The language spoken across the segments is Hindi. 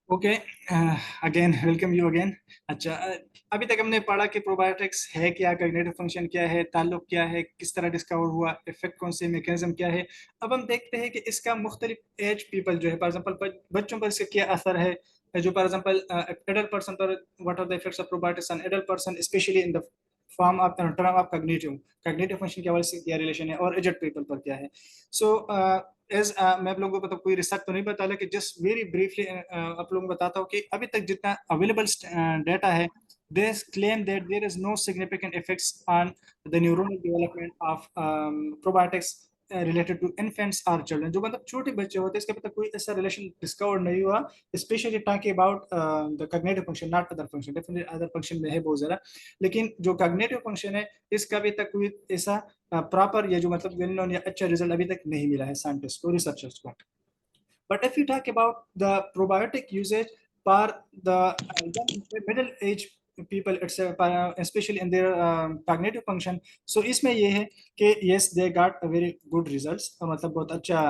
Okay, again welcome you again. अच्छा, अभी तक हमने पढ़ा कि प्रोबायोटिक्स है क्या, कॉग्निटिव फंक्शन क्या है, ताल्लुक क्या है, किस तरह डिस्कवर हुआ, इफेक्ट कौन से, मैकेनिज्म क्या है। अब हम देखते हैं कि इसका मुख्तलिफ एज पीपल जो है, फॉर एग्जांपल बच्चों पर इसका क्या असर है, जो फॉर एग्जांपल एडल्ट पर्सन पर what are the effects of probiotics on adult person, especially in the form of term of cognitive cognitive function के हवाले से क्या रिलेशन है, और एजड पीपल पर क्या है। सो एज मैं आप लोगों को कोई रिसर्च तो नहीं बता, लेकिन जस्ट वेरी ब्रीफली आप लोगों को बताता हूँ कि अभी तक जितना अवेलेबल डेटा है, they claim that there is no significant effects on the neuronal development of probiotics related to infants or children। जो मतलब छोटे बच्चे होते हैं, इसके पता कोई ऐसा रिलेशन डिस्कवर नहीं हुआ, specially talking about the cognitive function, not other function. Definitely other function में है बहुत ज़्यादा, लेकिन जो कॉग्निटिव फंक्शन है इसका अभी तक कोई ऐसा प्रॉपर या जो मतलब वेल नोन या अच्छा रिजल्ट अभी तक नहीं मिला है साइंटिस्ट को, रिसर्चर्स को। But if you talk about the probiotic uses for the middle age people, it's especially in their cognitive function, so इसमें ये है कि yes they got a very good results, मतलब बहुत अच्छा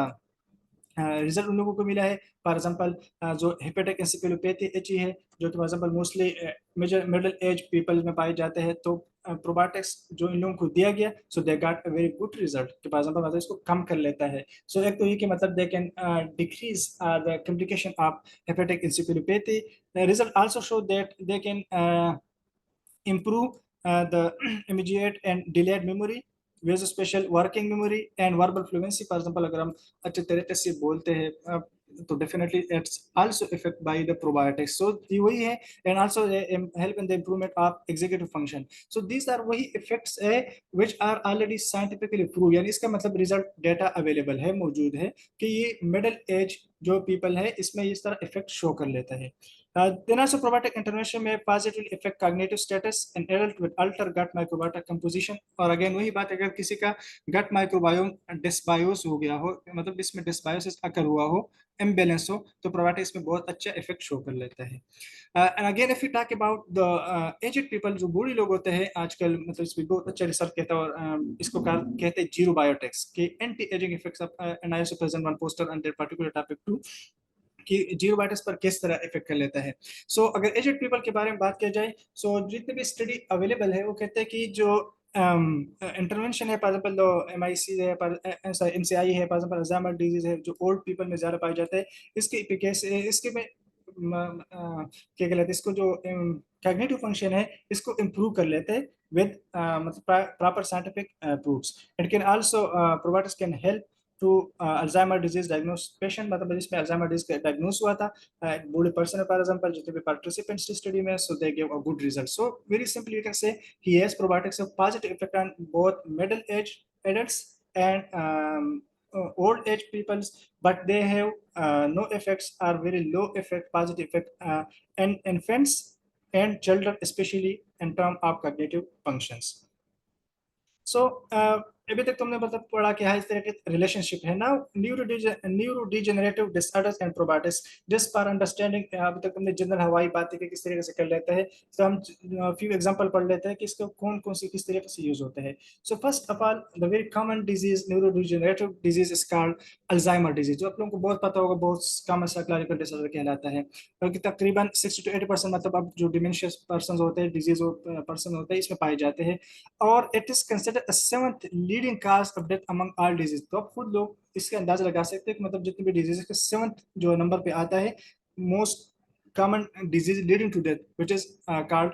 रिजल्ट उन लोगों को मिला है। फॉर एग्जांपल जो हेपेटिक एंसेफेलोपैथी एच है, जो कि for example mostly major middle age people में पाए जाते हैं, तो प्रोबायोटिक्स जो इन लोगों को दिया गया, so they got a very good result कि फॉर एग्जांपल मतलब इसको कम कर लेता है। सो एक तो ये कि मतलब they can decrease the complication of hepatic encephalopathy. Result also show that they can improve the immediate and delayed memory with special working memory and verbal fluency। For example अगर हम अच्छे तरीके से बोलते हैं तो definitely it's also effect by the probiotics. So ये वही है, and also help in the improvement of executive function. So these are वही इफेक्ट्स है which are already scientifically prove, यानी इसका मतलब रिजल्ट डेटा अवेलेबल है, मौजूद है कि ये मिडिल एज जो पीपल है इसमें इस तरह इफेक्ट शो कर लेता है। Then also probiotic intervention may positively affect cognitive status in adult with altered gut microbiota composition। और अगेन वही बात, अगर किसी का गट माइक्रोबायोम डिसबायोस हो गया हो, मतलब इसमें डिसबायोसिस अकर हुआ हो, इम्बेलेंस हो, तो प्रोबायोटिक इसमें बहुत अच्छा इफेक्ट शो कर लेता है। And again if you talk about the aged people, जो बूढ़े लोग होते हैं आजकल, मतलब इसमें बहुत अच्छा रिसर्च कहता है, और इसको कहते हैं जीरो बायोटिक्स के anti aging effects of and I also present one poster on that particular topic too, कि जीरो वायरस पर किस तरह इफेक्ट कर लेता है। सो अगर एजेड पीपल के बारे में बात किया जाए, सो जितने भी स्टडी अवेलेबल है वो कहते हैं कि जो इंटरवेंशन है, फॉर एग्जांपल एम आई सी है, एम सी आई है, फॉर एग्जांपल अल्जाइमर डिजीज है, जो ओल्ड पीपल में ज्यादा पाए जाते हैं, इसके इसके में क्या कहलाते हैं, इसको जो कॉग्निटिव फंक्शन है इसको इम्प्रूव कर लेते हैं विद मतलब proper scientific proofs. It can also providers can help to Alzheimer disease diagnose patient, मतलब जिसमें अल्जाइमर डिजीज डायग्नोस हुआ था, एक बूढ़े पर्सन है फॉर एग्जांपल, जितने भी पार्टिसिपेंट्स स्टडी में, so they give a good result. So very simply you can say ही has probiotics of positive effect on both middle age adults and old age peoples, but they have no effects or very low effect positive effect in infants and children, especially in terms of cognitive functions। सो अभी तक तुमने मतलब पढ़ा कि हाँ इस तरह के रिलेशनशिप है ना, neuro degenerative disorders and probiotics. Just for understanding, अभी तक तुमने जनरल हवाई बातें कि किस तरीके से कर लेते हैं, तो हम फ्यू एग्जांपल पढ़ लेते हैं कि इसका कौन कौन सी किस तरीके से यूज होते हैं। So first of all the very common disease neuro degenerative disease is called Alzheimer disease, जो आप लोगों को बहुत पता होगा, बहुत कॉमन साइकोलॉजिकल डिसऑर्डर कहलाता है। क्योंकि तकरीबन 60 to 80% मतलब अब जो डिमेंशियस पर्सन होते हैं, डिजीज पर्सन होते हैं, इसमें पाए जाते हैं, और it is considered a seventh leading cause of death among all disease. तो आप खुद लोग इसके अंदाजा लगा सकते हैं कि मतलब जितने भी डिजीज के सेवंथ जो नंबर पे आता है, most common disease leading to death, which is called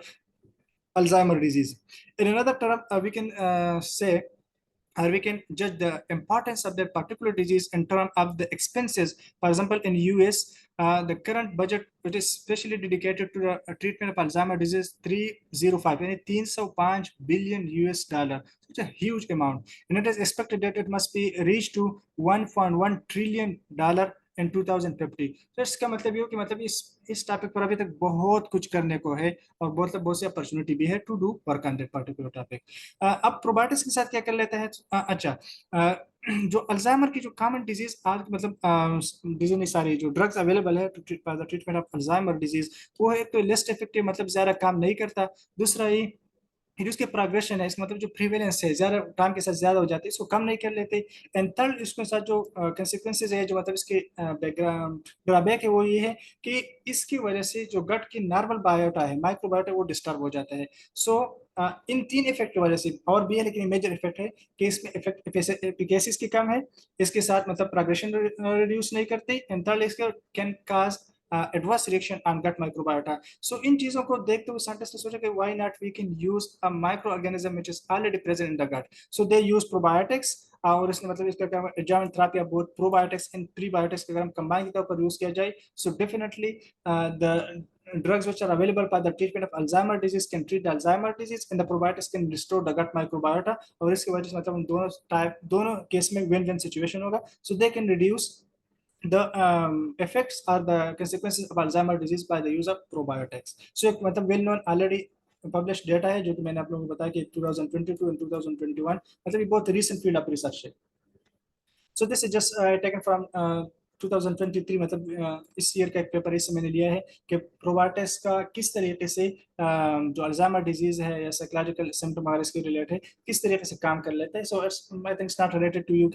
Alzheimer disease। In another term, we can say, or we can judge the importance of that particular disease in terms of the expenses। For example, in US, the current budget, which is specially dedicated to the treatment of Alzheimer disease, 305, यानी 305 billion US dollar। It's a huge amount, and it is expected that it must be reached to 1.1 trillion dollar in 2050। तो इसका मतलब ये हो कि मतलब इस टॉपिक पर अभी तक बहुत कुछ करने को है, और बहुत सी अपॉर्चुनिटी भी है to do work on that particular topic. अब प्रोबायोटिक्स के साथ क्या कर लेते हैं, अच्छा, जो अल्जाइमर की जो कॉमन डिजीज आज मतलब डिजीज नहीं, सारी जो ड्रग्स अवेलेबल है to treatment of Alzheimer disease, वो है एक तो लेस्ट इफेक्टिव, मतलब ज्यादा काम नहीं करता। दूसरा ही फिर उसके प्रोग्रेशन है, इसका मतलब जो प्रीवेलेंस है ज़्यादा टाइम के साथ ज़्यादा हो जाती है, इसको कम नहीं कर लेते। एंड थर्ड इसके साथ जो कंसिक्वेंसेज है, जो मतलब इसके बैकग्राउंड ड्रॉबैक है, वो ये है कि इसकी वजह से जो गट की नॉर्मल बायोटा है, माइक्रोबायोटा, वो डिस्टर्ब हो जाता है। सो इन तीन इफेक्ट की वजह से, और भी है लेकिन मेजर इफेक्ट है कि इसमें इफेक्ट एफिकेसिस की कम है, इसके साथ मतलब प्रोग्रेशन रिड्यूस नहीं करते, एंड थर्ड इसका can cause adverse reaction on gut microbiota. So इन चीजों को देखते हुए साइंटिस्ट ने सोचा कि why not we can use a micro organism which is already present in the gut. So they use probiotics, और इसका मतलब इसका क्या है, adjoint therapy of both probiotics and prebiotics अगर हम कंबाइन के तौर पर यूज किया जाए, so definitely the drugs which are available for the treatment of Alzheimer disease can treat the Alzheimer disease, and the probiotics can restore the gut microbiota। और इसकी वजह से मतलब उन दोनों केस में विन विन सिचुएशन होगा। So they can reduce the effects or the consequences of Alzheimer disease by the use of probiotics। So एक मतलब well known already published data है, जो कि मैंने आप लोगों को बताया कि 2022 and 2021, मतलब ये बहुत recent field of research है। So this is just taken from 2023, मतलब इस ईयर का एक पेपर इससे मैंने लिया है कि प्रोबायोटिक्स का किस तरीके से जो अल्जाइमर डिजीज है या साइकोलॉजिकल सिम्टम वगैरह इसके रिलेटेड है, किस तरीके से काम कर लेता है। So it's I think it's not related to you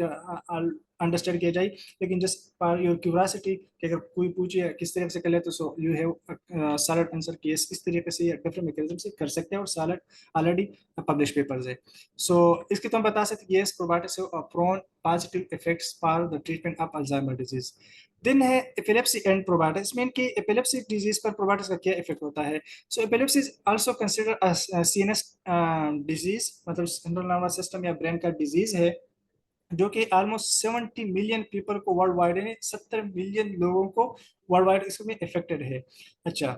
understand किया जाए, लेकिन जस्ट फॉर योर क्यूरियोसिटी कि अगर कोई पूछे किस तरीके से कर लेते, so you have solid answer कि इस तरीके से या डिफरेंट मैकेनिज्म से कर सकते हैं, और सॉलिड ऑलरेडी पब्लिश पेपर्स है। सो इसके तो हम बता सकते हैं, yes probiotics prone positive effects for the treatment of Alzheimer disease। दिन है एपिलेप्सी एंड प्रोबायोटिक्स में, इनकी एपिलेप्सी डिजीज पर प्रोबायोटिक्स का क्या इफेक्ट होता है। So epilepsy is also consider CNS disease, मतलब सेंट्रल नर्वस सिस्टम या ब्रेन का डिजीज है, जो कि ऑलमोस्ट 70 मिलियन पीपल को वर्ल्ड वाइड है, 70 मिलियन लोगों को वर्ल्ड वाइड इसमें इफेक्टेड है। अच्छा,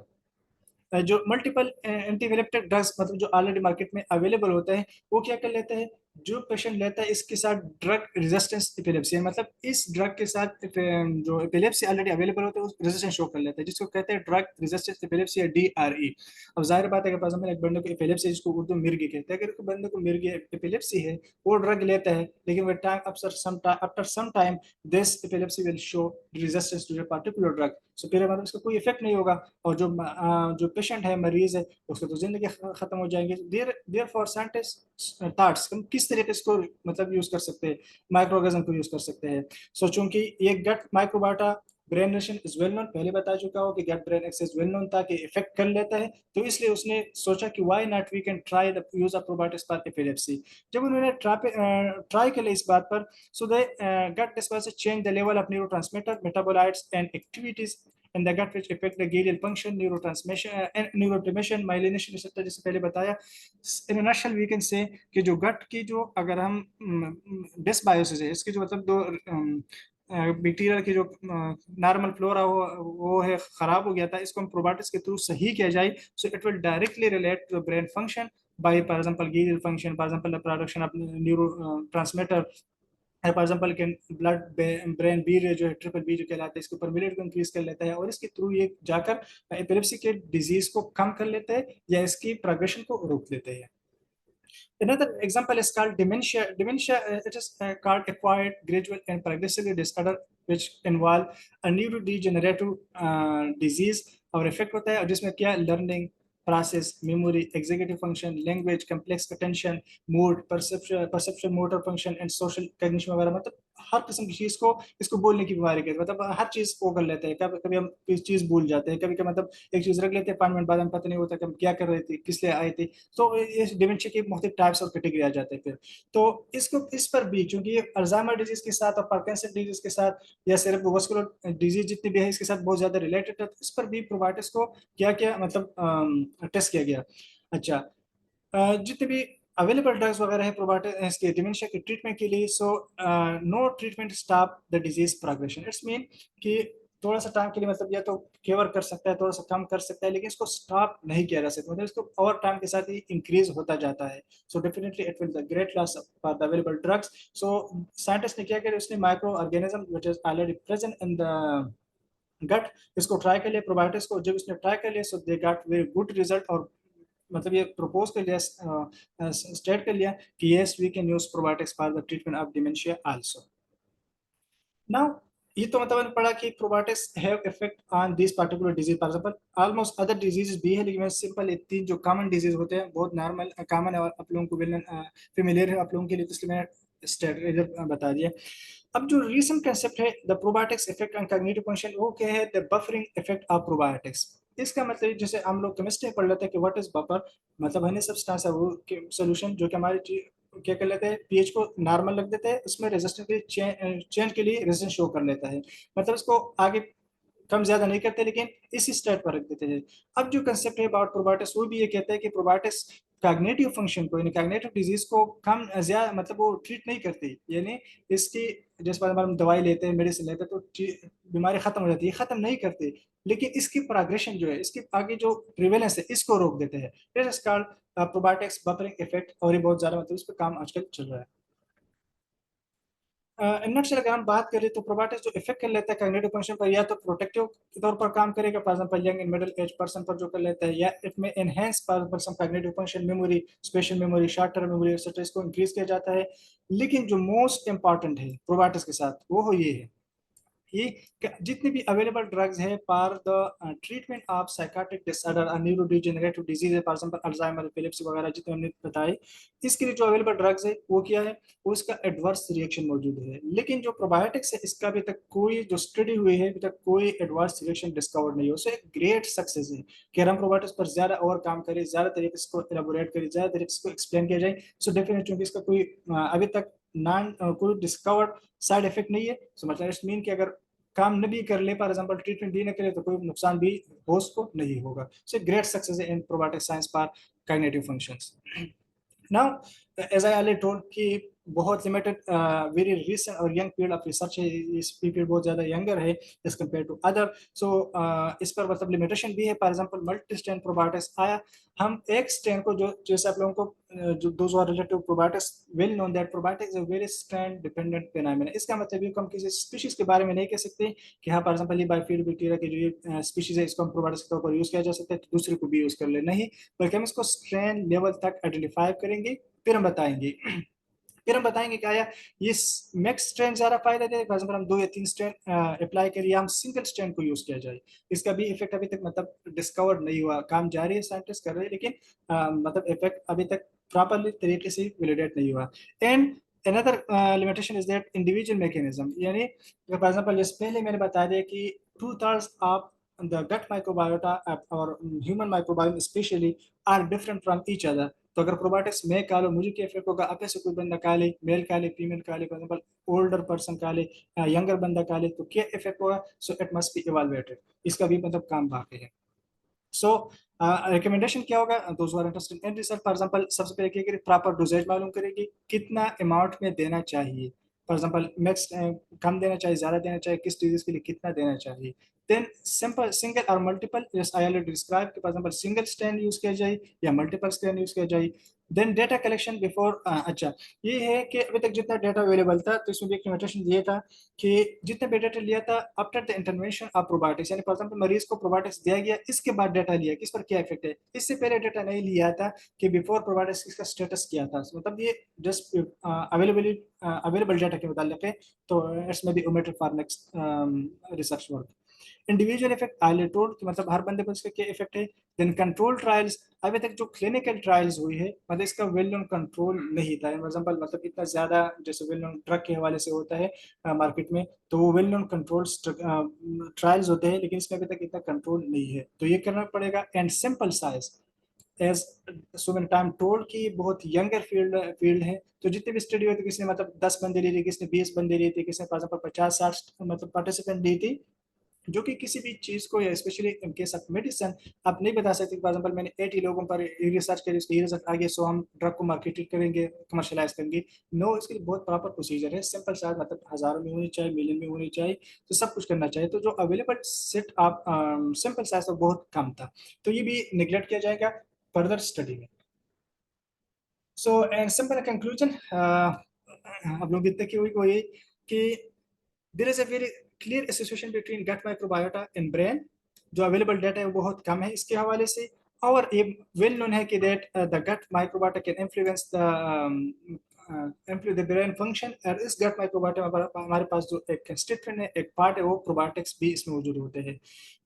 जो मल्टीपल एंटीवेलेप्टिक ड्रग्स मतलब जो ऑलरेडी मार्केट में अवेलेबल होते हैं, वो क्या कर लेते हैं, जो पेशेंट लेता है इसके साथ ड्रग रेजिस्टेंस एपिलेप्सी है, मतलब इस ड्रग के साथ जो एपिलेप्सी ऑलरेडी अवेलेबल होते हैं उस रेजिस्टेंस शो कर लेता है, जिसको कहते हैं ड्रग रेजिस्टेंस एपिलेप्सी या DRE। अब जाहिर बात है कि फॉर एग्जांपल एक बंदे को एपिलेप्सी है, जिसको उर्दू मिर्गी कहते हैं, अगर बंदे को मिर्गी एपिलेप्सी है, वो ड्रग लेता है, लेकिन वो time after some time this epilepsy will show resistance to the particular drug. So फिर मतलब इसका कोई इफेक्ट नहीं होगा, और जो पेशेंट है, मरीज है, उसको तो जिंदगी खत्म हो जाएंगे। देयर फॉर साइंटिस्ट थॉट्स हम किस तरीके से मतलब यूज कर सकते हैं, माइक्रोऑर्गेनिज्म को यूज कर सकते हैं। सो चूंकि ये gut microbiota brain relation is well known, पहले बता चुका हूँ कि gut brain axis well known था कि इफेक्ट कर लेता है, तो इसलिए उसने सोचा कि why not we can try the use of probiotics for epilepsy. जब उन्होंने ट्राई कर लिया इस बात पर, so they gut disperse change the level of neurotransmitter metabolites and activities in the gut which affect the glial function, neurotransmission and neuroinflammation, myelination receptor, जैसे पहले बताया। In a nutshell we can say कि जो गट की जो अगर हम डिसबायोसिस है, इसकी जो मतलब दो बैक्टीरिया की जो नॉर्मल फ्लोरा वो है खराब हो गया था, इसको हम प्रोबायोटिक्स के थ्रू सही किया जाए, so it will directly relate to brain function by for example glial function, for example the production of neurotransmitter, for example can blood brain be जो है ट्रिपल बी जो कहलाता है, इसके ऊपर मिलेट को इंक्रीज कर लेता है, और इसके थ्रू ये जाकर एपिलेप्सी के डिजीज को कम कर लेते हैं या इसकी प्रोग्रेशन को रोक लेते हैं। Another example is called dementia. Dementia, it is called acquired, gradual, and progressively disorder which involve a neurodegenerative disease और इफेक्ट होता है, और जिसमें क्या learning process, memory, executive function, language, complex attention, mood, perception, motor function and social cognition वगैरह, मतलब हर किस्म की चीज को इसको बोलने की बीमारी कहते हैं, मतलब हर चीज को कर लेते हैं। कभी कभी हम किस चीज भूल जाते हैं, कभी कभी मतलब एक चीज रख लेते हैं, 5 मिनट बाद हमें पता नहीं होता कि हम क्या कर रहे थे, किस लिए आए थे। तो इस डिमेंशिया की मुख्तलिफ टाइप्स और कैटेगरी आ जाते हैं फिर। तो इसको इस पर भी चूंकि ये अल्जाइमर डिजीज के साथ और पार्किंसन डिजीज के साथ या सेरेब्रोवास्कुलर डिजीज जितनी भी है इसके साथ बहुत ज्यादा रिलेटेड है, तो इस पर भी प्रोबायोटिक्स को क्या क्या मतलब टेस्ट किया गया। अच्छा, जितने भी अवेलेबल ड्रग्स वगैरह है प्रोबायोटिक इसके डिमेंशिया के ट्रीटमेंट के लिए, so no treatment stop the disease progression. It's mean कि थोड़ा सा टाइम के लिए मतलब या तो क्योर कर सकता है, थोड़ा सा कम कर सकता है, लेकिन इसको स्टॉप नहीं किया जा सकता, मतलब इसको और टाइम के साथ ही इंक्रीज होता जाता है। So definitely it will the great loss for the available drugs. So scientist ने क्या किया, उसने micro organism which is already present in the gut, इसको ट्राई कर लिया प्रोबायोटिक्स को। जब इसने ट्राई कर लिया, so they got very good result, और मतलब ये प्रपोज कर लिया, स्टेट कर लिया कि yes we can use probiotics for the treatment of dementia also. Now ये तो मतलब मैंने पढ़ा कि probiotics have effect on this particular disease, for example almost other diseases भी है, लेकिन मैं सिंपल ये तीन जो कॉमन डिजीज होते हैं, बहुत नॉर्मल कॉमन है और आप लोगों को फेमिलियर है आप लोगों के लिए, तो इसलिए मैंने स्ट्रेटजी बता दिया। अब जो रीसेंट कंसेप्ट है the probiotics effect on cognitive function, वो क्या है? The buffering effect of probiotics. इसका मतलब जैसे हम लोग केमिस्ट्री में पढ़ लेते हैं कि व्हाट इज बफर, मतलब हनी सब्सटेंस है वो सोल्यूशन जो कि हमारे क्या कर लेते हैं, पीएच को नॉर्मल रख देते हैं, उसमें रेजिस्टेंस के चेंज के लिए रेजिस्टेंस शो कर लेता है, मतलब इसको आगे कम ज्यादा नहीं करते, लेकिन इसी स्टेट पर रख देते हैं। अब जो कंसेप्ट है अबाउट प्रोबायोटिक्स, वो भी ये कहता है कि प्रोबायोटिक्स कॉग्निटिव फंक्शन को, यानी कॉग्निटिव डिजीज को कम ज्यादा मतलब वो ट्रीट नहीं करती, यानी इसकी जैसे बार बार हम दवाई लेते हैं, मेडिसिन लेते हैं तो बीमारी खत्म हो जाती है, खत्म नहीं करती, लेकिन इसकी प्रोग्रेशन जो है, इसकी आगे जो प्रिवेलेंस है, इसको रोक देते हैं। This is called probiotics buffering effect, और ये बहुत ज्यादा मतलब इस पर काम आजकल चल रहा है। नटशेल अगर हम बात करें तो प्रोबायोटिक्स जो इफेक्ट कर लेता है कॉग्निटिव फंक्शन पर, या तो प्रोटेक्टिव के तौर पर काम करेगा, for example young and middle age person पर जो कर लेता है, या इट में enhance person cognitive function, memory, special memory, short term memory etcetera, इसको इंक्रीज किया जाता है। लेकिन जो मोस्ट इंपॉर्टेंट है प्रोबायोटिक्स के साथ, वो ये है ये जितने भी अवेलेबल ड्रग्स है for the treatment of psychiatric disorder और न्यूरोडिजेनरेटिव डिजीज है, फॉर एग्जांपल अल्जाइमर, एपिलेप्सी वगैरह जितने हमने बताए, इसके लिए जो अवेलेबल ड्रग्स है वो क्या है? वो इसका एडवर्स रिएक्शन मौजूद है। लेकिन जो प्रोबायोटिक्स है, इसका अभी तक कोई जो स्टडी हुई है, अभी तक कोई एडवर्स रिएक्शन डिस्कवर नहीं हो, सो एक ग्रेट सक्सेस है कि हम प्रोबायोटिक्स पर ज्यादा और काम करें, ज्यादा तरीके से इसको एलाबोरेट करें, ज्यादा तरीके से इसको एक्सप्लेन किया जाए। सो डेफिनेटली क्योंकि इसका कोई अभी तक नॉन कोई डिस्कवर्ड साइड इफेक्ट नहीं है, सो मतलब इट्स मीन कि अगर काम न भी कर ले, फॉर एग्जांपल ट्रीटमेंट भी न करे, तो कोई नुकसान भी होस्ट को नहीं होगा। So great success in probiotic science for cognitive functions. Now, as I already told कि बहुत लिमिटेड वेरी रिसेंट और यंग पीरियड ऑफ रिसर्च है, इस पीरियड बहुत ज्यादा यंगर है एज कम्पेयर टू अदर। सो इस पर मतलब लिमिटेशन भी है। For example multi strain probiotics आया, हम एक स्ट्रेन को जो जैसे आप लोगों को जो those are related to probiotics well known that probiotics is a very strain dependent phenomena. इसका मतलब ये हम किसी स्पीशीज के बारे में नहीं कह सकते कि हाँ फॉर एग्जांपल ये बायोफिलिक बैक्टीरिया की जो ये स्पीशीज है, इसको हम प्रोबायोटिक्स के तौर पर यूज किया जा सकता है, तो दूसरे को भी यूज कर ले, नहीं, बल्कि हम इसको स्ट्रेन लेवल तक आइडेंटिफाई करेंगे, फिर हम बताएंगे फिर हम बताएंगे क्या आया ये मैक्स स्ट्रेन ज्यादा फायदा दे, फॉर एग्जांपल हम 2 या 3 स्ट्रेन अप्लाई करिए, हम सिंगल स्ट्रेन को यूज किया जाए, इसका भी इफेक्ट अभी तक मतलब डिस्कवर नहीं हुआ, काम जारी है, साइंटिस्ट कर रहे हैं, लेकिन मतलब इफेक्ट अभी तक प्रॉपरली तरीके से वैलिडेट नहीं हुआ। And another limitation is that individual mechanism, यानी फॉर एग्जांपल जैसे पहले मैंने बता दिया कि 2/3 of the gut microbiota or human microbiome especially are different from each other। तो अगर प्रोबायोटिक्स मैं खा लो, मुझे क्या इफेक्ट होगा? आप ऐसे कोई बंदा खा ले, मेल खा ले, फीमेल खा ले, फॉर एग्जांपल ओल्डर पर्सन खा ले, यंगर बंदा खा ले, तो क्या इफेक्ट होगा? So it must be evaluated, इसका भी मतलब काम बाकी है। सो रिकमेंडेशन क्या होगा? Those are interested in research, for example सबसे पहले क्या करें? प्रॉपर डोजेज मालूम करेगी, कितना अमाउंट में देना चाहिए, फॉर एग्जांपल मैक्स कम देना चाहिए, ज्यादा देना चाहिए, किस डिजीज के लिए कितना देना चाहिए। देन सिंपल सिंगल और मल्टीपल, जैसे आई ऑलरेडी डिस्क्राइब कि for example single strain use किया जाए या मल्टीपल स्ट्रेन यूज किया जाए। देन डेटा कलेक्शन बिफोर, अच्छा ये है कि अभी तक जितना डेटा अवेलेबल था, तो इसमें भी एक लिमिटेशन ये था कि जितने भी डेटा लिया था after the intervention of probiotics, यानी फॉर एग्जांपल मरीज को प्रोबायोटिक्स दिया गया, इसके बाद डेटा लिया कि इस पर क्या इफेक्ट है, इससे पहले डेटा नहीं लिया था कि बिफोर प्रोबायोटिक्स इसका स्टेटस क्या था। मतलब ये जस्ट अवेलेबल डेटा के मुताबिक है, तो it's may be omitted for next research work. Individual effect I told कि मतलब हर बंदे पर इसका क्या इफेक्ट है। देन कंट्रोल ट्रायल्स, अभी तक जो क्लिनिकल ट्रायल्स हुई है, मतलब इसका वेल नोन कंट्रोल नहीं था, एग्जांपल मतलब इतना ज्यादा जैसे वेल नोन ड्रग के हवाले से होता है मार्केट में, तो वो वेल नोन कंट्रोल ट्रायल्स होते हैं, लेकिन इसमें अभी तक इतना कंट्रोल नहीं है, तो ये करना पड़ेगा। And simple size, as so many time told कि बहुत यंगर फील्ड है, तो जितने भी स्टडी हुई थी, किसी ने मतलब 10 बंदे ली थी, किसी ने 20 बंदे ली थी, किसी ने फॉर एग्जांपल 50-60 मतलब पार्टिसिपेंट ली थी, जो कि किसी भी चीज को, या specially in case of medicine, आप नहीं बता सकते फॉर एग्जांपल मैंने 80 लोगों पर रिसर्च करी, उसकी रिजल्ट आ गया, सो हम ड्रग को मार्केटेड करेंगे, कमर्शलाइज करेंगे। नो, इसके लिए बहुत प्रॉपर प्रोसीजर है, सिंपल सा, मतलब हजारों में होनी चाहिए, मिलियन में होनी चाहिए, तो सब कुछ करना चाहिए। तो जो अवेलेबल सेट आप सिंपल साइज तो बहुत कम था, तो ये भी निगलेक्ट किया जाएगा फर्दर स्टडी में। सो एंड सिंपल कंक्लूजन आप लोग इतने की हुई वो ये कि there is a very clear association between gut microbiota in brain, जो अवेलेबल डाटा है वो बहुत कम है इसके हवाले से, और ये वेल नोन है कि that the gut microbiota can influence the improve the brain function, और इस गट माइक्रोबायोटा में हमारे पास जो एक कंस्टिट्यूएंट है, एक पार्ट है, वो प्रोबायोटिक्स भी इसमें मौजूद होते हैं।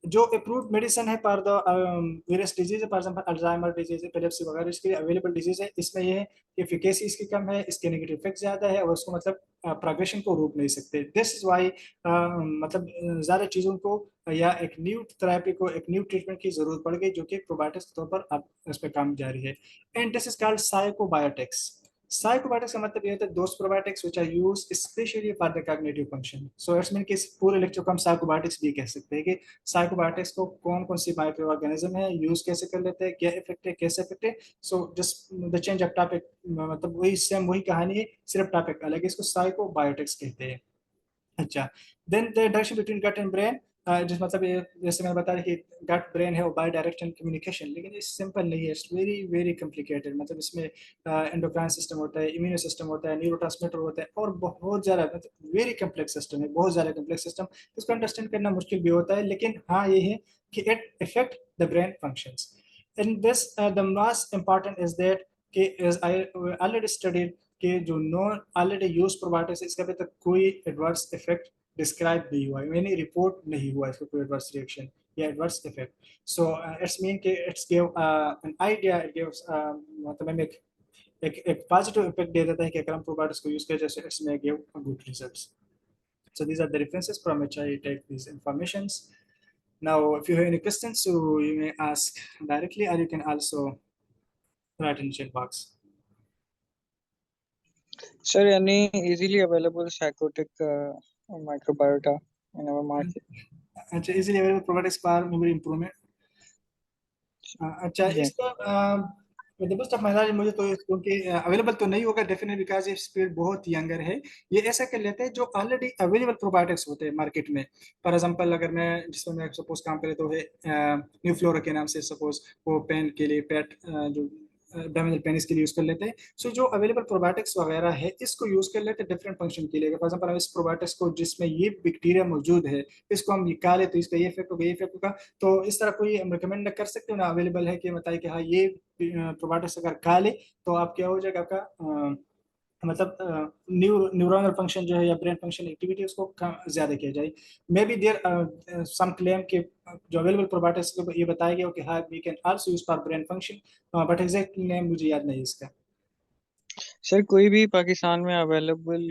जो अप्रूव्ड मेडिसिन है for the various disease, for example Alzheimer disease, epilepsy वगैरह, इसके लिए अवेलेबल डिजीज है, इसमें ये है कि एफिकेसी इसकी कम है, इसके नेगेटिव इफेक्ट ज्यादा है, और उसको मतलब प्रोग्रेशन को रोक नहीं सकते। दिस इज वाई मतलब ज्यादा चीजों को या एक न्यू थेरेपी को, एक न्यू ट्रीटमेंट की जरूरत पड़ गई, जो कि प्रोबायोटिक्स के तौर पर अब इस पर काम जारी है। And this is called psychobiotics. Psychobiotics का मतलब ये होता है those probiotics which are used specially for the cognitive function. So it's mean कि इस पूरे लेक्चर को हम साइकोबायोटिक्स भी कह सकते हैं कि साइकोबायोटिक्स को कौन कौन सी माइक्रो ऑर्गेनिज्म है, यूज कैसे कर लेते हैं, क्या इफेक्ट है, कैसे इफेक्ट है। So just the change of topic, मतलब वही सेम वही कहानी है, सिर्फ टॉपिक अलग है, इसको साइकोबायोटिक्स कहते हैं। अच्छा, then the interaction between gut and brain, जिस मतलब ये जैसे मैंने बताया कि गट ब्रेन है वो बाय डायरेक्शन कम्युनिकेशन, लेकिन ये सिंपल नहीं है, इट्स वेरी वेरी कॉम्प्लिकेटेड। मतलब इसमें एंडोक्राइन सिस्टम होता है, इम्यूनो सिस्टम होता है, न्यूरोट्रांसमीटर होता है, और बहुत ज़्यादा मतलब वेरी कम्प्लेक्स सिस्टम है, बहुत ज़्यादा कम्प्लेक्स सिस्टम। इसको अंडरस्टैंड करना मुश्किल भी होता है, लेकिन हाँ ये है कि it effect the brain functions. In this the most important is that कि एज आई ऑलरेडी स्टडीड कि जो नॉन ऑलरेडी यूज प्रोबायोटिक्स, इसका अभी तक कोई एडवर्स इफेक्ट डिस्क्राइब नहीं हुआ, यानी रिपोर्ट नहीं हुआ इसका कोई एडवर्स रिएक्शन या adverse effect. So it's mean कि it's give an idea, it gives मतलब हमें एक पॉजिटिव इफेक्ट दे देता है कि अगर हम प्रोबायोटिक्स को यूज करें, जैसे इट्स में give good results. So these are the references from which I take these informations. Now, if you have any questions, so you may ask directly, or you can also write in the chat box. Sir, any easily available psychotic microbiota in our market? अच्छा, easily available probiotics for memory improvement. अच्छा, जी इसका the best of my knowledge, मुझे तो क्योंकि अवेलेबल तो नहीं होगा डेफिनेटली, बिकॉज ये स्पीड बहुत यंगर है। ये ऐसा कर लेते हैं जो ऑलरेडी अवेलेबल प्रोबायोटिक्स होते हैं मार्केट में। फॉर एग्जांपल अगर मैं जिसमें मैं सपोज काम करे तो है न्यू फ्लोरा के नाम से, सपोज वो पेन के लिए, पेट जो डैमेज पेन, इसके लिए यूज कर लेते हैं। सो जो अवेलेबल प्रोबायोटिक्स वगैरह है, इसको यूज कर लेते हैं डिफरेंट फंक्शन के लिए। फॉर एग्जांपल हम इस प्रोबायोटिक्स को जिसमें ये बैक्टीरिया मौजूद है, इसको हम निकाले तो इसका ये इफेक्ट होगा, ये इफेक्ट होगा। तो इस तरह कोई हम रिकमेंड कर सकते हो ना, अवेलेबल है कि बताइए कि हाँ ये प्रोबायोटिक्स अगर खा ले तो आप क्या हो जाएगा आपका मतलब न्यूरल फंक्शन जो है या ब्रेन फंक्शन एक्टिविटी, उसको ज्यादा किया जाए। Maybe there some claim के जो अवेलेबल प्रोबायोटिक्स को ये बताया गया हो कि हाँ we can also use for brain function, but exact name मुझे याद नहीं इसका। सर, कोई भी पाकिस्तान में अवेलेबल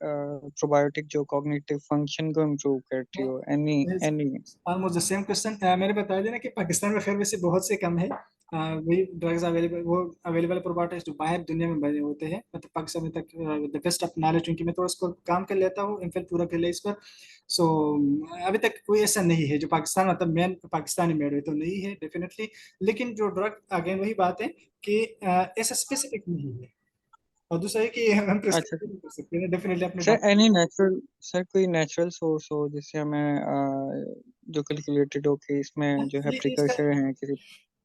प्रोबायोटिक जो कॉग्निटिव फंक्शन को इम्प्रूव करती हो, any any? Almost the same question. मैंने बताया था ना कि पाकिस्तान में खैर वैसे बहुत से कम है, वही ड्रग्स अवेलेबल, वो अवेलेबल प्रोबायोटिक्स जो बाहर दुनिया में बने होते हैं, मतलब पाकिस्तान में तक द बेस्ट ऑफ नॉलेज, क्योंकि मैं तो उसको काम कर लेता हूँ, इनफैक्ट पूरा कर लिया इस पर। सो अभी तक कोई ऐसा नहीं है जो पाकिस्तान, मतलब मेन पाकिस्तानी मेड है तो नहीं है डेफिनेटली। लेकिन जो ड्रग, अगेन वही बात है कि ऐसा स्पेसिफिक नहीं है। और दूसरा है कि हम अच्छा प्रिस्क्राइब नहीं कर सकते हैं डेफिनेटली अपने sir, doctor. Any natural, sir कोई नेचुरल सोर्स हो जिससे हमें जो कैलकुलेटेड हो कि इसमें जो है ये इसका प्रिकर्सर हैं किसी?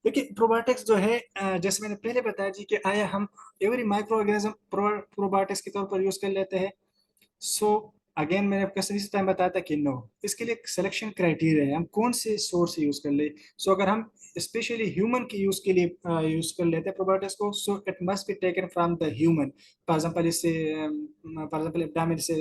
देखिए, प्रोबायोटिक्स जो है जैसे मैंने पहले बताया जी कि आया हम एवरी माइक्रो ऑर्गेनिज्म प्रोबायोटिक्स के तौर पर यूज कर लेते हैं। सो अगेन मैंने आपको इस टाइम बताया था कि नो, इसके लिए सिलेक्शन क्राइटेरिया है, हम कौन से सोर्स यूज कर ले। सो अगर हम स्पेशली ह्यूमन के यूज के लिए यूज कर लेते हैं प्रोबायोटिक्स को, so it must be taken from the human. For example इससे फॉर एग्जांपल एब्डामिन से,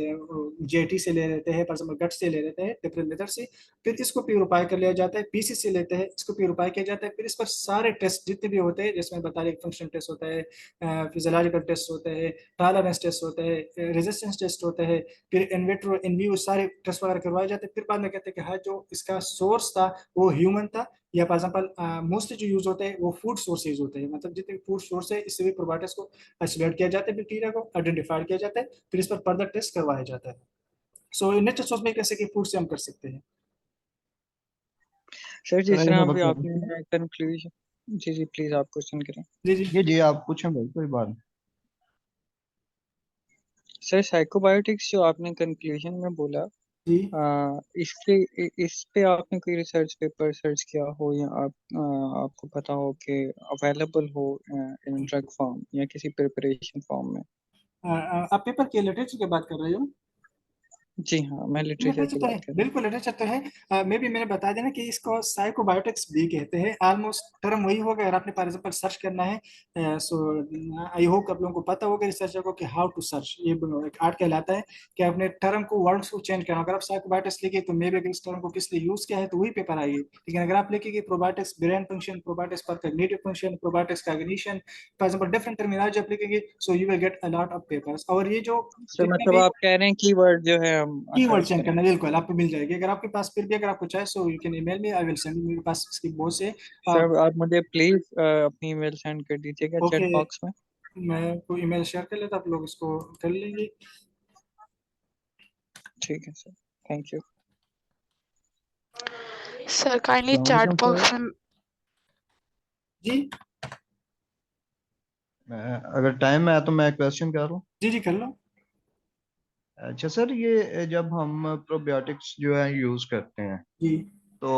जेटी से ले लेते हैं, फॉर एग्जांपल गट से ले लेते हैं, डिफरेंट मेथड से। फिर इसको प्यूरिफाई कर लिया जाता है, पीसी से लेते हैं, इसको प्यूरिफाई किया जाता है। फिर इस पर सारे टेस्ट जितने भी होते हैं, जिसमें बता रहे फंक्शन टेस्ट होता है, फिजियोलॉजिकल टेस्ट होते हैं, टॉलरेंस टेस्ट होते हैं, रेजिस्टेंस टेस्ट होते हैं, फिर इन विट्रो इन व्यू सारे टेस्ट वगैरह करवाए जाते हैं। फिर बाद में कहते हैं कि हाँ जो इसका सोर्स था वो ह्यूमन था, या फॉर एग्जांपल मोस्टली जो यूज होते हैं वो फूड सोर्सेज होते हैं, मतलब जितने भी फूड सोर्स है इससे भी प्रोबायोटिक्स को आइसोलेट किया जाता है, बैक्टीरिया को आइडेंटिफाई किया जाता है, फिर इस पर फर्दर टेस्ट करवाया जाता है। सो नेचुरल सोर्स में कैसे कि फूड से हम कर सकते हैं। सर, जिस सर तरह मैं अभी बता सकता हूँ। आपने कंक्लूजन, जी जी प्लीज आप क्वेश्चन करें। जी जी जी जी आप पूछें भाई, कोई बात नहीं। सर, साइकोबायोटिक्स जो आपने कंक्लूजन में बोला, जी। इसके इस पे आपने कोई रिसर्च पेपर सर्च किया हो, या आपको पता हो कि अवेलेबल हो इन ड्रग फॉर्म या किसी प्रिपरेशन फॉर्म में? आप पेपर के लिटरेचर की बात कर रहे हो? जी हाँ, मैं लिटरेचर लिटरेचर की तो है, बात कर रहा हूँ। बिल्कुल लिटरेचर तो है। मे भी मैंने बता देना कि इसको साइकोबायोटिक्स भी कहते हैं, ऑलमोस्ट टर्म वही होगा। अगर आपने फॉर एग्जाम्पल सर्च करना है, सो आई होप आप लोगों को पता होगा रिसर्चर को कि हाउ टू सर्च, ये एक आर्ट कहलाता है कि अपने टर्म को, वर्ड्स को चेंज करना। अगर आप साइकोबायोटिक्स लिखे तो मे भी अगर इस टर्म को किस लिए यूज किया है तो वही पेपर आएगी, लेकिन अगर आप लिखेंगे probiotics brain function, probiotics for cognitive function, probiotics cognition, for example different terminology आप लिखेंगे, so you will get a lot of papers. और ये जो सर जितने मतलब भी आप कह रहे हैं कीवर्ड जो है हम कीवर्ड सर्च चेंज करें। करना, बिल्कुल आपको मिल जाएगी। अगर आपके पास फिर भी अगर आपको चाहे सो you can email me, I will send, मेरे पास इसकी बहुत से। सर आप मुझे प्लीज अपनी ईमेल सेंड कर दीजिएगा चैट ओके, बॉक्स में। मैं कोई ईमेल शेयर कर लेता, आप लोग इसको कर लेंगे। ठीक है sir, thank you. Sir kindly अस्सलाम चैट वालेकुम सर। बॉक्स में। जी अगर टाइम है तो मैं क्वेश्चन कर रहा हूँ। जी जी कर लो। अच्छा सर, ये जब हम प्रोबायोटिक्स जो है यूज़ करते हैं जी तो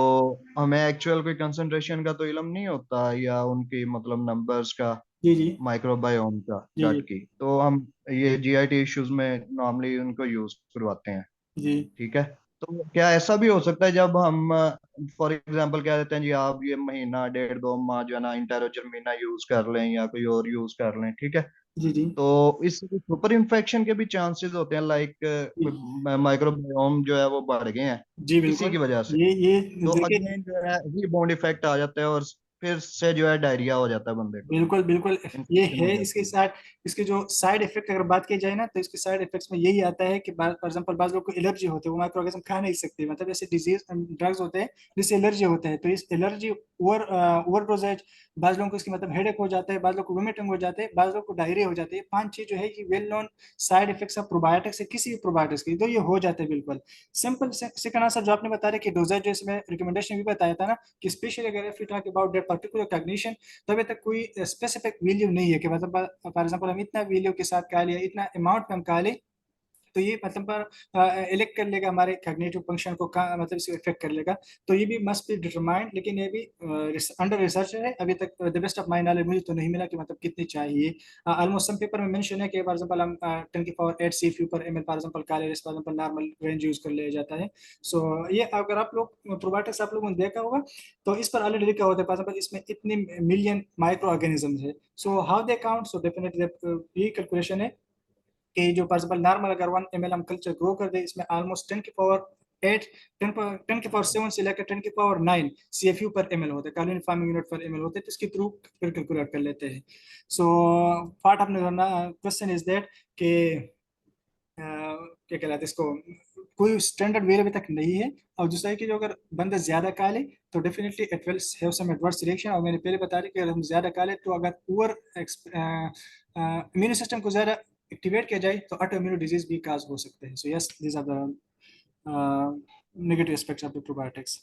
हमें एक्चुअल कोई कंसंट्रेशन का तो इल्म नहीं होता, या उनकी मतलब नंबर्स का, जी जी माइक्रोबायोम का, जी गट जी की, तो हम ये जीआईटी इश्यूज में नॉर्मली उनको यूज़ करवाते हैं। जी ठीक है। तो क्या ऐसा भी हो सकता है जब हम फॉर एग्जांपल कह देते हैं जी आप ये महीना डेढ़ दो माह जो है ना इंटेरोजर्मिना यूज कर लें या कोई और यूज कर लें, ठीक है, जी जी तो इससे सुपर इन्फेक्शन के भी चांसेस होते हैं, लाइक जी माइक्रोबायोम जो है वो बढ़ गए हैं जी इसी बिल्कुल। की वजह से, ये तो देखिए, अगेन जो है रीबाउंड इफेक्ट आ जाता है और फिर से जो है डायरिया हो जाता है बंदे को बिल्कुल बिल्कुल। ये इन्फेक्शन हो है इसके जाती है। साथ, इसके जो साइड इफेक्ट अगर बात की जाए ना, तो इसके साइड इफेक्ट्स में यही आता है कि फॉर एग्जांपल बाज लोग को एलर्जी होती है, वो माइक्रो ऑर्गेनिज्म खा नहीं सकते, मतलब ऐसे डिजीज ड्रग्स होते हैं जिससे एलर्जी होते हैं। तो इस एलर्जी ओवर डोजेज, बाज लोगों को इसकी मतलब हेडेक हो जाता है, बाज लोग को वोमिटिंग हो जाते हैं, बाज लोग को डायरिया हो जाती है। पांच चीज जो है ये well known side effects of probiotics है, किसी भी प्रोबायोटिक्स की, तो ये हो जाते हैं बिल्कुल। सिंपल सेकंड आंसर जो आपने बता रहे कि डोजेज, जो इसमें रिकमेंडेशन भी बताया था ना, कि स्पेशली अगर if you talk about that particular cognition, तो अभी तक कोई स्पेसिफिक वैल्यू नहीं है कि मतलब फॉर एग्जांपल हम इतना वैल्यू के साथ खा लिया, इतना अमाउंट में हम खा ले तो ये मतलब इलेक्ट कर लेगा हमारे कॉग्निटिव फंक्शन को, मतलब इसे इफेक्ट कर लेगा। तो ये भी मस्ट बी डिटरमाइंड, लेकिन ये भी अंडर रिसर्च है अभी तक। The best of my knowledge मुझे तो नहीं मिला कि मतलब कितनी चाहिए। ऑलमोस्ट सम पेपर में मेंशन है कि फॉर एग्जांपल हम 10 की पावर 8 CFU पर ml for example calories for example normal range use कर लिया जाता है। सो ये अगर आप लोग प्रोबायोटिक्स आप लोगों ने देखा होगा तो इस पर ऑलरेडी लिखा होता है फॉर एग्जांपल इसमें इतनी मिलियन माइक्रो ऑर्गेनिज्म है। So how they count, so definitely ये कैलकुलेशन है कि जो फॉर एग्जाम्पल नॉर्मल अगर 1 ml हम कल्चर ग्रो कर दे, इसमें ऑलमोस्ट 10 की पावर 8, 10 की पावर 7 से लेकर 10 की पावर 9 CFU पर ml होते हैं, कॉलोनी फार्मिंग यूनिट पर ml होते हैं, तो इसके थ्रू फिर कैलकुलेट कर लेते हैं। सो पार्ट आपने क्वेश्चन इज दैट कि क्या कहलाते हैं इसको, कोई स्टैंडर्ड वेल अभी तक नहीं है। और दूसरा है कि जो अगर बंदा ज्यादा खा ले तो definitely it will have some adverse reaction. और मैंने पहले बता दिया कि अगर हम ज्यादा खा ले तो अगर ओवर इम्यून सिस्टम को ज्यादा एक्टिवेट किया जाए तो ऑटो इम्यून डिजीज भी काज हो सकते हैं। So yes, these are the negative aspects of the probiotics.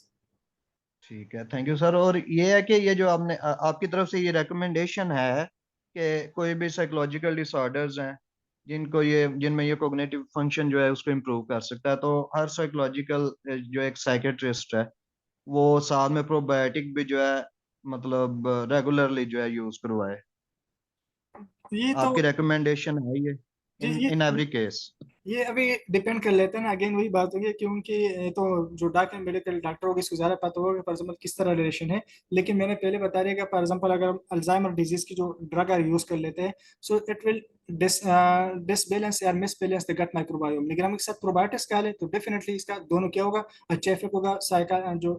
ठीक है, थैंक यू सर। और ये है कि ये जो आपने आपकी तरफ से ये रिकमेंडेशन है कि कोई भी साइकोलॉजिकल डिसऑर्डर्स हैं जिनमें ये कोग्निटिव फंक्शन जो है उसको इम्प्रूव कर सकता है, तो हर साइकोलॉजिकल जो एक साइकेट्रिस्ट है वो साथ में प्रोबायोटिक भी जो है मतलब रेगुलरली जो है यूज करवाए। ये तो आपकी रिकमेंडेशन है ये जी इन ये इन एवरी केस? ये अभी डिपेंड कर लेते हैं ना, अगेन वही बात होगी क्योंकि ये तो जो डॉक्टर मेडिकल डॉक्टर होगा इसको ज्यादा पता होगा फॉर एग्जाम्पल किस तरह रिलेशन है। लेकिन मैंने पहले बता दिया कि फॉर एग्जाम्पल अगर हम अल्जाइमर डिजीज की जो ड्रग यूज कर लेते हैं, सो इट विल डिसबैलेंस या मिसबैलेंस द गट माइक्रोबायोम। लेकिन हम इसके साथ प्रोबायोटिक्स का ले तो डेफिनेटली इसका दोनों क्या होगा, अच्छा इफेक्ट होगा। साइका जो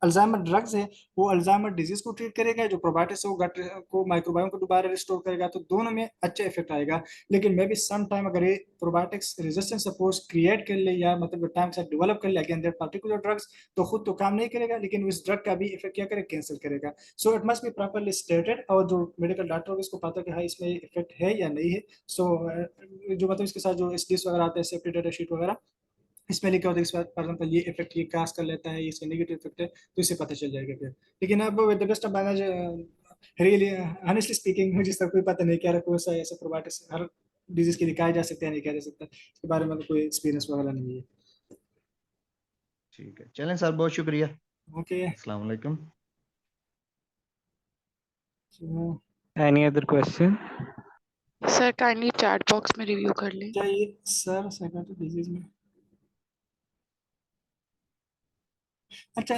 अल्जाइमर ड्रग्स है वो अल्जाइमर डिजीज को ट्रीट करेगा, जो प्रोबायोटिक्स है वो गट को माइक्रोबायोम को दोबारा रिस्टोर करेगा, तो दोनों में अच्छा इफेक्ट आएगा। लेकिन मे बी सम टाइम अगर ये प्रोबायोटिक्स रेजिस्टेंस सपोज क्रिएट कर ले या मतलब टाइम से डेवलप कर ले अगेन दैट पर्टिकुलर ड्रग्स, तो खुद तो काम नहीं करेगा लेकिन उस ड्रग का भी इफेक्ट क्या करेगा, कैंसिल करेगा। So it must be properly stated, और जो मेडिकल डॉक्टर होगा इसको पता कि हाँ इसमें इफेक्ट है या नहीं है। सो जो मतलब इसके साथ जो एसडीएस वगैरह आते हैं, सेफ्टी डेटा शीट वगैरह, इसमें लिखा होता है इस बात फॉर एग्जाम्पल ये इफेक्ट ये कास्ट कर लेता है, इसका नेगेटिव इफेक्ट है, तो इससे पता चल जाएगा फिर। लेकिन अब with the best of manage, really honestly speaking मुझे इसका कोई पता नहीं क्या रहा, कौन सा ऐसा प्रोबायोटिक्स हर डिजीज के लिए कहा जा सकता है नहीं कहा जा सकता, इसके बारे में तो कोई एक्सपीरियंस वगैरह नहीं है। ठीक है, चलें सर, बहुत शुक्रिया। ओके। अस्सलाम वालेकुम। Any other question? Sir kindly chat box में रिव्यू कर लें। क्या ये सर साइकाट्रिक डिजीज में अच्छा,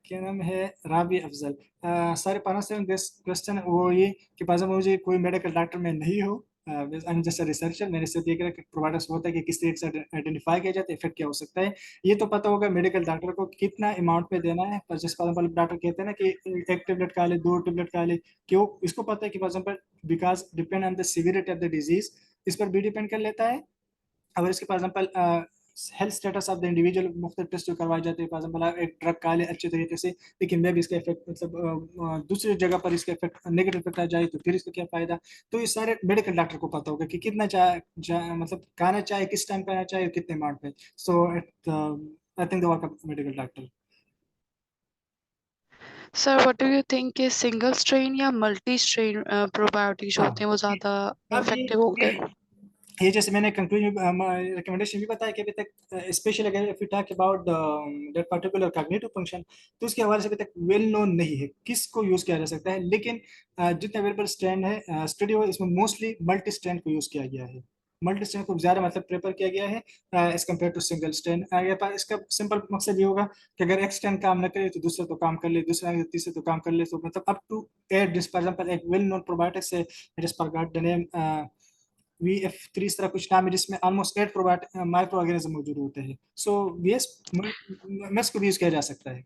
क्या नाम है, Rabi Afzal. Sorry pronouncing this question, वो ये कि पास मुझे कोई मेडिकल डॉक्टर में नहीं हो, आई एम जस्ट रिसर्चर। मैंने सिर्फ देख रहा है कि प्रोवाइडर्स होता है कि किस तरीके से आइडेंटिफाई किया जाता है, इफेक्ट क्या हो सकता है। ये तो पता होगा मेडिकल डॉक्टर को कितना अमाउंट में देना है, पर जिस पर डॉक्टर कहते हैं ना कि एक टेबलेट खा ले, 2 टेबलेट खा ले, क्यों, इसको पता है कि for example because depend on the severity of the disease, इस पर भी डिपेंड कर लेता है। अगर इसके for example health status of the individual मुख्तलिफ टेस्ट जो करवाए जाते हैं, फॉर एग्जाम्पल एक ड्रग खा ले अच्छे तरीके से, लेकिन मे भी इसका इफेक्ट मतलब दूसरी जगह पर इसका इफेक्ट नेगेटिव इफेक्ट आ जाए, तो फिर इसका क्या फायदा। तो ये सारे मेडिकल डॉक्टर को पता होगा कि कितना मतलब खाना चाहे, किस टाइम खाना चाहे, कितने अमाउंट में। So I think the work of medical doctor. Sir what do you think कि सिंगल स्ट्रेन या मल्टी स्ट्रेन प्रोबायोटिक्स जो हाँ, होते हैं वो ज़्यादा अब इफेक्टिव होंगे? ये जैसे मैंने कंक्लूजन रिकमेंडेशन भी बताया कि अभी तक स्पेशली अगर if you talk about that particular cognitive function, तो उसके हवाले से अभी तक वेल नोन नहीं है किसको यूज किया जा सकता है। लेकिन जितने अवेलेबल स्ट्रैंड है स्टडी हो, इसमें मोस्टली मल्टी स्ट्रैंड को यूज किया गया है। मल्टी स्ट्रैंड को ज्यादा मतलब प्रेफर किया गया है as compare to single strand. इसका सिंपल मकसद ये होगा कि अगर एक स्ट्रैंड काम न करे तो दूसरा तो काम कर ले, दूसरा तीसरे तो काम कर ले, तो मतलब up to eight for example एक वेल नोन प्रोबायोटिक्स है, it is forgot the name, VF3 इस तरह कुछ नाम है, जिसमें ऑलमोस्ट 8 माइक्रो ऑर्गेनिज्म मौजूद होते हैं। सो VS मेस को भी यूज किया जा सकता है।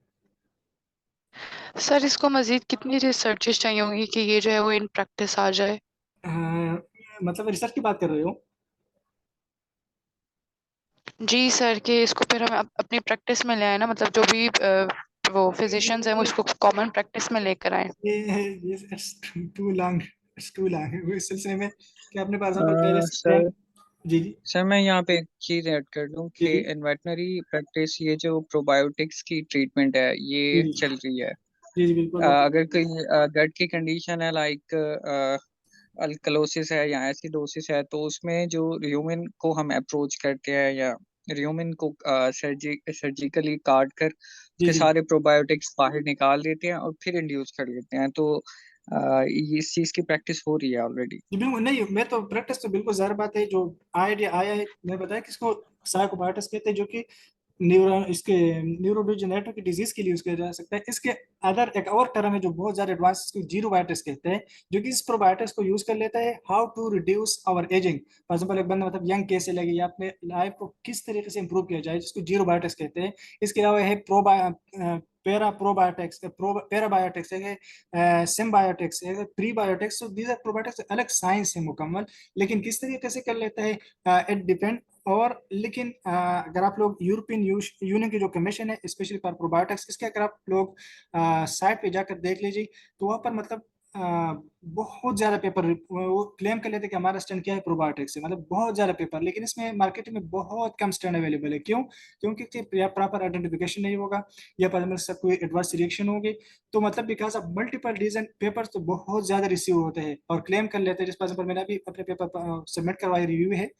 सर इसको मजीद कितनी रिसर्चेस चाहिए होंगी कि ये जो है वो इन प्रैक्टिस आ जाए? मतलब रिसर्च की बात कर रहे हो? जी सर, कि इसको फिर हम अपनी प्रैक्टिस में ले आए ना, मतलब जो भी वो फिजिशियंस हैं वो इसको कॉमन प्रैक्टिस में लेकर आए। ये too long, it's too long इस सिलसिले में कि अपने पास एग्जांपल पहले से। सर जी जी सर मैं यहाँ पे एक चीज़ ऐड कर दूं जी कि जी इन वेटनरी प्रैक्टिस ये जो प्रोबायोटिक्स की ट्रीटमेंट है जी ये जी चल रही है। जी जी बिल्कुल अगर कोई गट की कंडीशन है लाइक अल्कलोसिस है या एसिडोसिस है, तो उसमें जो र्यूमेन को हम अप्रोच करते हैं या र्यूमेन को सर्जिकली काट कर जी उसके जी सारे प्रोबायोटिक्स बाहर निकाल देते हैं और फिर इंड्यूस कर लेते हैं। तो इस चीज़ की प्रैक्टिस हो रही है ऑलरेडी। जी बिल्कुल नहीं, मैं तो प्रैक्टिस तो बिल्कुल ज़ाहिर बात है, जो आइडिया आया है मैं बताया किसको, साइकोपाइटिस कहते हैं, जो कि इसके न्यूरोडिजेनेटिव की डिजीज के लिए यूज किया जा सकता है। इसके अदर एक और टर्म है जो बहुत ज्यादा एडवांस, इसको जीरोबायोटिक्स कहते हैं, जो कि इस प्रोबायोटिक्स को यूज कर लेता है how to reduce our aging. For example एक बंदा मतलब यंग कैसे लगे या अपने लाइफ को किस तरीके से इंप्रूव किया जाए, जिसको जीरोबायोटिक्स कहते हैं। इसके अलावा है पैरा प्रोबायोटिक्स, पैराबायोटिक्स है, सिम्बायोटिक्स है, प्रीबायोटिक्स। तो दीज आर प्रोबायोटिक्स, अलग साइंस है मुकम्मल। लेकिन किस तरीके से कर लेता है, इट डिपेंड। और लेकिन अगर आप लोग यूरोपियन यूनियन की जो कमीशन है स्पेशली फॉर प्रोबायोटिक्स, इसके अगर आप लोग साइट पे जाकर देख लीजिए, तो वहाँ पर मतलब बहुत ज्यादा पेपर वो क्लेम कर लेते हैं कि हमारा स्टैंड क्या है प्रोबायोटिक्स से, मतलब बहुत ज्यादा पेपर। लेकिन इसमें मार्केट में बहुत कम स्टैंड अवेलेबल है। क्यों? क्योंकि या प्रॉपर आइडेंटिफिकेशन नहीं होगा, या पर सब कोई एडवर्स रिएक्शन होगी। तो मतलब because of multiple reason papers तो बहुत ज्यादा रिसीव होते हैं और क्लेम कर लेते हैं। जिस पर मैंने अभी अपने पेपर सबमिट करवाया, रिव्यू है,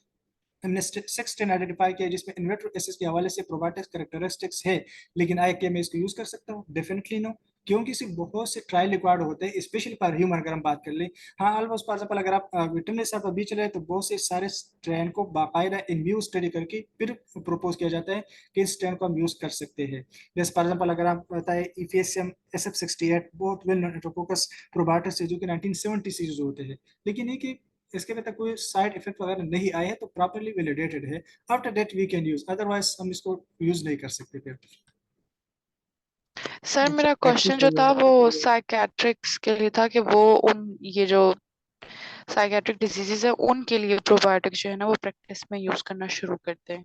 हमने 6 10 आइडेंटिफाई किया जिसमें इन्वर्टर एसिस के हवाले से प्रोबायोटिक्स कैरेक्टरिस्टिक्स है। लेकिन आए क्या मैं इसको यूज कर सकता हूँ? डेफिनेटली नो, क्योंकि सिर्फ बहुत से ट्रायल रिक्वायर्ड होते हैं स्पेशली फॉर ह्यूमन अगर हम बात कर ले। हाँ, ऑलमोस्ट फॉर एग्जाम्पल अगर आप विटामिन साहब अभी चले, तो बहुत से सारे स्ट्रैंड को बाकायदा इन व्यू स्टडी करके फिर प्रपोज किया जाता है कि इस स्ट्रैंड को हम यूज कर सकते हैं। जैसे फॉर एग्जाम्पल अगर आप बताए इफेसियम SF68 बहुत वेल नोन फोकस प्रोबायोटिक्स है, जो कि 1970 से यूज होते हैं। लेकिन ये कि इसके अभी तक कोई साइड इफेक्ट वगैरह नहीं आए हैं, तो प्रॉपरली वैलिडेटेड है। After that we can use, otherwise हम इसको यूज नहीं कर सकते फिर। सर अच्छा मेरा प्रैक्टिस क्वेश्चन जो वगैरह था वो साइकेट्रिक्स के लिए था कि वो उन ये जो साइकेट्रिक डिजीजेस है उनके लिए प्रोबायोटिक्स जो है ना वो प्रैक्टिस में यूज करना शुरू करते हैं।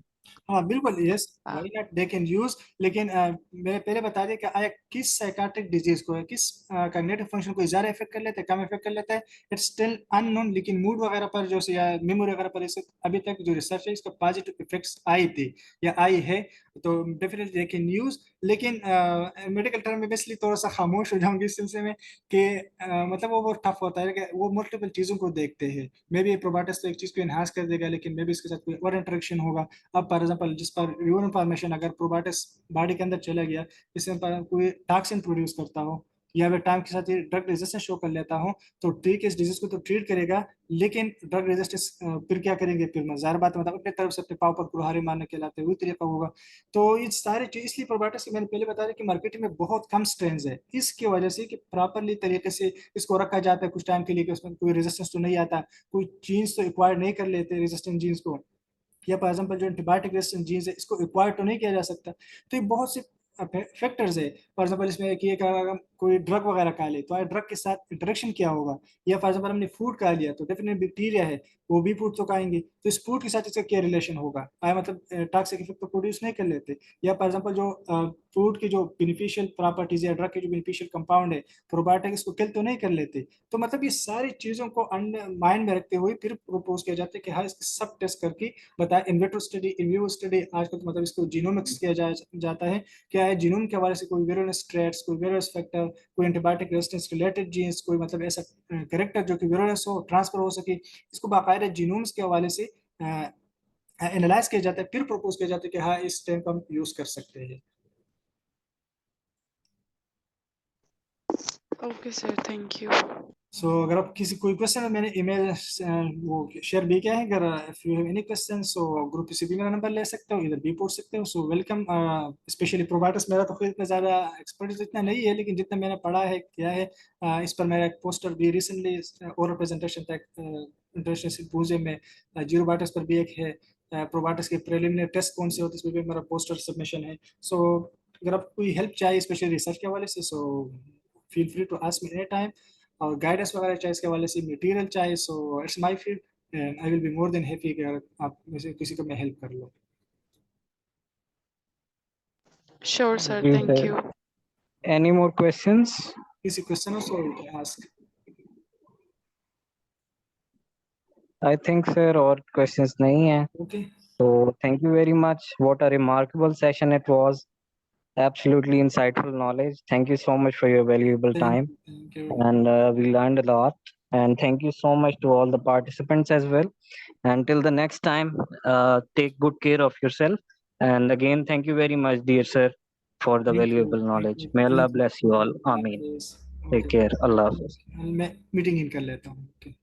हाँ बिल्कुल, यस, हाँ। Why not, they can use. लेकिन मैंने पहले बता दिया कि आया किस साइकाट्रिक डिजीज को है, किस कॉग्निटिव फंक्शन को ज्यादा इफेक्ट कर लेता है, कम इफेक्ट कर लेता है, इट्स स्टिल अननोन। लेकिन मूड वगैरह पर जो या मेमोरी वगैरह पर इसे अभी तक जो रिसर्च है, इसका पॉजिटिव इफेक्ट्स आई थी या आई है, तो डेफिनेटली दे कैन यूज। लेकिन मेडिकल टर्म में इसलिए थोड़ा सा खामोश हो जाऊंगी इस सिलसिले में कि मतलब वो टफ होता है कि वो मल्टीपल चीजों को देखते हैं। मे बी प्रोबायोटिक्स तो एक चीज को इनहांस कर देगा, लेकिन मे बी इसके साथ कोई और इंटरेक्शन होगा। अब फॉर एग्जाम्पल जिस पर यूरिन फॉर्मेशन अगर प्रोबायोटिक्स बॉडी के अंदर चला गया, जिससे पर कोई टॉक्सिन प्रोड्यूस करता हो, या अगर टाइम के साथ ये ड्रग रेजिस्टेंस शो कर लेता हूँ तो ठीक है, इस डिजीज को तो ट्रीट करेगा, लेकिन ड्रग रेजिस्टेंस फिर क्या करेंगे, फिर ज़ाहिर बात है मतलब अपने तरफ से अपने पाव पर कुल्हाड़ी मारने के लाते हुए तरीका होगा। तो ये सारी चीज इसलिए प्रोबायोटिक्स की मैंने पहले बताया कि मार्केट में बहुत कम स्ट्रेंस है, इसकी वजह से कि प्रॉपरली तरीके से इसको रखा जाता है कुछ टाइम के लिए कि उसमें कोई रेजिस्टेंस तो नहीं आता, कोई जीन्स तो एक्वायर नहीं कर लेते रेजिस्टेंट जीन्स को, या फॉर एग्जांपल जो एंटीबायोटिक रेजिस्टेंट जीन्स है इसको एक्वायर तो नहीं किया जा सकता। तो ये बहुत से फैक्टर्स है। फॉर एग्जांपल इसमें कि अगर हम कोई ड्रग वगैरह खा ले तो ड्रग के साथ इंटरेक्शन क्या होगा, या फॉर एग्जांपल हमने फूड खा लिया तो डेफिनेट बैक्टीरिया है वो भी फूड तो खाएंगे, तो इस फूड के साथ इसका क्या रिलेशन होगा, आया मतलब टॉक्सिक इफेक्ट तो प्रोड्यूस नहीं कर लेते। या फॉर एग्जांपल जो फूड की जो बेनिफिशियल प्रॉपर्टीज या ड्रग के जो बेनिफिशियल कंपाउंड है प्रोबायोटिक इसको किल तो नहीं कर लेते। तो मतलब ये सारी चीजों को माइंड में रखते हुए फिर प्रोपोज किया जाता है कि हाँ इसके सब टेस्ट करके बताया, in vitro study, in vivo study, आजकल तो मतलब इसको जीनोमिक्स किया जाता है, क्या है जीनोम के हवाले से कोई विरुलेंस ट्रेट्स, कोई विरुलेंस फैक्टर, कोई एंटीबायोटिक रेजिस्टेंस रिलेटेड जीन्स, कोई मतलब ऐसा करेक्टर जो कि विरुलेंस हो, ट्रांसफर हो सके, इसको बाकायदा जीनोम्स के हवाले से एनालाइज किया जाता है, फिर प्रपोज किया जाता है कि हाँ इस टाइम को हम यूज कर सकते हैं। Okay sir, thank you. So अगर आप किसी कोई क्वेश्चन, मैंने ईमेल वो शेयर भी किया है, अगर if you have any question so group से भी मेरा नंबर ले सकते हो, इधर भी पूछ सकते हो। So welcome. स्पेशली प्रोवाइडर्स, मेरा तो इतना ज़्यादा एक्सपर्टीज इतना नहीं है, लेकिन जितना मैंने पढ़ा है किया है, इस पर मेरा एक पोस्टर भी रिसेंटली ओरल प्रेजेंटेशन तक इंटरनेशनल सिम्पोजियम में जीरो बाइटर्स पर भी एक है, प्रोवाइडर्स के प्रिलिमिनरी टेस्ट कौन से होते हैं इस पर भी मेरा पोस्टर सबमिशन है। सो अगर आपको कोई हेल्प चाहिए स्पेशली रिसर्च के हवाले से, so feel free to ask me any time, और गाइडेंस वगैरह चाहिए इसके हवाले से, मटेरियल चाहिए, so it's my field and I will be more than happy कि अगर आप में से किसी को मैं हेल्प कर लूँ। श्योर सर, जी thank sir, you. Any more questions? किसी क्वेश्चन हो so you can ask. I think sir और क्वेश्चंस नहीं है, okay, so thank you very much. What a remarkable session it was. Absolutely insightful knowledge. Thank you so much for your valuable time, thank you. and we learned a lot. And thank you so much to all the participants as well. Until the next time, take good care of yourself. And again, thank you very much, dear sir, for the thank you, valuable thank knowledge. You, May Allah thank bless you all. You. Ameen. Okay, Take care. Allah Hafiz. मैं मीटिंग इन कर लेता हूँ।